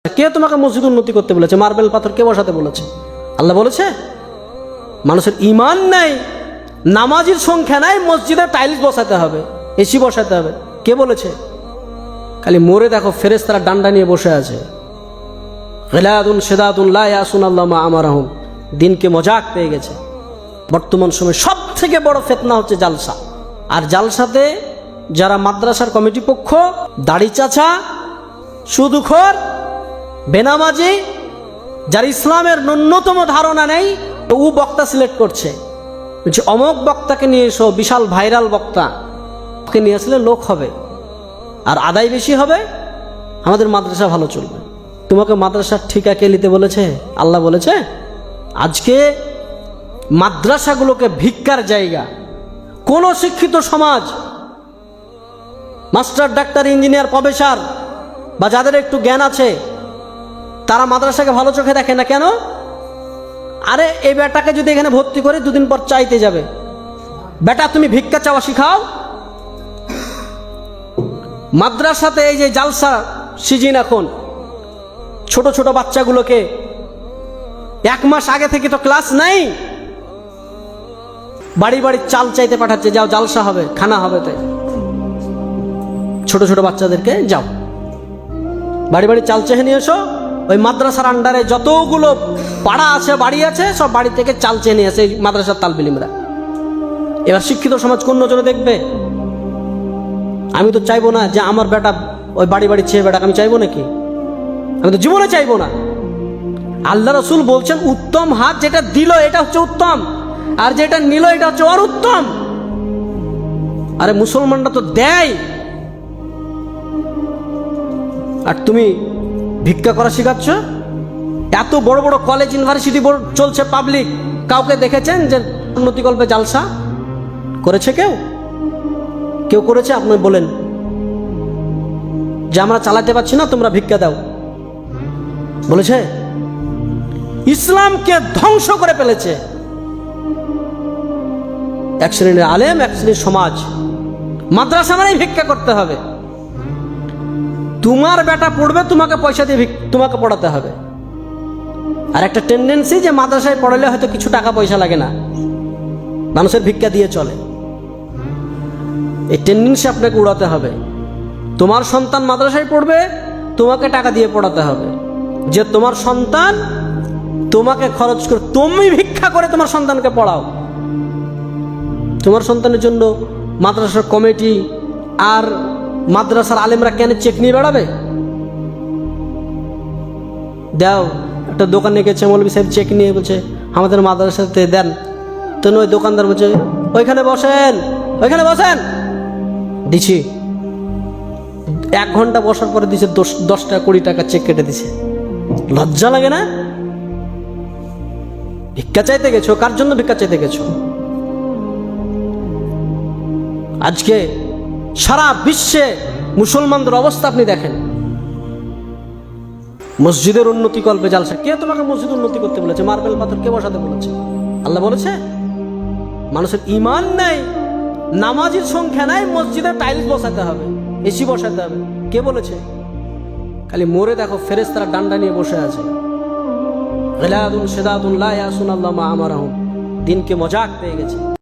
কে তোমাকে মসজিদ উন্নতি করতে বলেছে? মার্বেল পাথর কে বসাতে বলেছে? আল্লাহ বলেছে? মানুষের ঈমান নাই, নামাজির সংখ্যা নাই, মসজিদে টাইলস বসাতে হবে, এসি বসাতে হবে, কে বলেছে? খালি মোরে দেখো ফেরেশতারা ডান্ডা নিয়ে বসে আছে, গিলাদুন শিদাদুন লা ইয়াসুনাল্লাহ মা আমারাহুম। দিনকে মজাক পেয়ে গেছে। বর্তমান সময়ে সব থেকে বড় ফিতনা হচ্ছে জালসা। আর জালসাতে যারা মাদ্রাসার কমিটি পক্ষ, দাড়ি চাচা, সুদখোর, বেনামাজি, যার ইসলামের ন্যূনতম ধারণা নেই, ও বক্তা সিলেক্ট করছে, বলছে অমুক বক্তাকে নিয়ে এসো, বিশাল ভাইরাল বক্তা, ওকে নিয়ে আসলে লোক হবে আর আদায় বেশি হবে, আমাদের মাদ্রাসা ভালো চলবে। তোমাকে মাদ্রাসার ঠিকা কে নিতে বলেছে? আল্লাহ বলেছে? আজকে মাদ্রাসাগুলোকে ভিক্ষার জায়গা। কোন শিক্ষিত সমাজ, মাস্টার, ডাক্তার, ইঞ্জিনিয়ার, প্রফেসর বা যাদের একটু জ্ঞান আছে, তারা মাদ্রাসাকে ভালো চোখে দেখে না। কেন? আরে এই বেটাকে যদি এখানে ভর্তি করে দুদিন পর চাইতে যাবে, বেটা তুমি ভিক্ষা চাওয়া শিখাও। মাদ্রাসাতে এই যে জালসা সিজন, এখন ছোট ছোট বাচ্চাগুলোকে 1 মাস আগে থেকে তো ক্লাস নাই, বাড়ি বাড়ি চাল চাইতে পাঠাচ্ছে, যাও জালসা হবে, খানা হবে। তাই ছোট ছোট বাচ্চাদেরকে যাও বাড়ি বাড়ি চাল চেয়ে নিয়ে এসো। ওই মাদ্রাসার আন্ডারে যতগুলো পাড়া আছে, বাড়ি আছে, সব বাড়ি থেকে চাল চেয়ে নিয়ে আসে মাদ্রাসার তালবিলিমরা। এবার শিক্ষিত সমাজ কোন নজরে দেখবে? আমি তো চাইবো না যে আমার বেটা ওই বাড়ি বাড়ি চেয়ে বেটাকে আমি চাইবো নাকি? আমি তো জীবনে চাইবো না। আল্লাহ রসুল বলছেন উত্তম হাত যেটা দিল এটা হচ্ছে উত্তম, আর যেটা নিল এটা হচ্ছে আর উত্তম। আরে মুসলমানরা তো দেয়, আর তুমি ভিক্ষা করা শিখাচ্ছ। এত বড় বড় কলেজ, ইউনিভার্সিটি চলছে পাবলিক, কাউকে দেখেছেন যে উন্নতিকল্পে জালসা করেছে? কেউ করেছে? আপনি বলেন যে আমরা চালাতে পারছি না, তোমরা ভিক্ষা দাও, বলেছে? ইসলামকে ধ্বংস করে ফেলেছে এক শ্রেণীর আলেম, এক শ্রেণীর সমাজ। মাদ্রাসা মানেই ভিক্ষা করতে হবে। তোমার বেটা পড়বে, তোমাকে পয়সা দিয়ে তোমাকে পড়াতে হবে। আর একটা টেন্ডেন্সি যে মাদ্রাসায় পড়ালে হয়তো কিছু টাকা পয়সা লাগে না, মানুষের ভিক্ষা দিয়ে চলে। এই টেন্ডেন্সি আপনাকে উড়াতে হবে। তোমার সন্তান মাদ্রাসায় পড়বে, তোমাকে টাকা দিয়ে পড়াতে হবে। যে তোমার সন্তান তোমাকে খরচ করে, তুমি ভিক্ষা করে তোমার সন্তানকে পড়াও। তোমার সন্তানের জন্য মাদ্রাসার কমিটি আর মাদ্রাসার আলেমরা কেন চেক নিয়ে বেড়াবে? দাও, একটা দোকানে গেছে, মৌলভী সাহেব চেক নিয়ে বলছে আমাদের মাদ্রাসাতে দেন। তো ওই দোকানদার বলছে ওইখানে বসেন, ওইখানে বসেন, দিছি। 1 ঘন্টা বসার পরে দিছে 10 টাকা 20 টাকা চেক কেটে দিছে। লজ্জা লাগে না? ভিক্ষা চাইতে গেছো, কার জন্য ভিক্ষা চাইতে গেছো? আজকে সারা বিশ্বে মুসলমানদের অবস্থা আপনি দেখেন। মসজিদের উন্নতি কল্পে জালসা। কে তোমাকে মসজিদ উন্নতি করতে বলেছে? মার্বেল পাথর কে বসাতে বলেছে? আল্লাহ বলেছে? মানুষের ঈমান নাই, নামাজির সংখ্যা নাই, মসজিদে টাইলস বসাতে হবে, এসি বসাতে হবে, কে বলেছে? খালি মোরে দেখো ফেরেশতারা ডান্ডা নিয়ে বসে আছে, গিলাদুন শিদাদুন লা ইয়াসুনাল্লাহ মা আমারাহুম। দিনকে মজাক পেয়ে গেছে।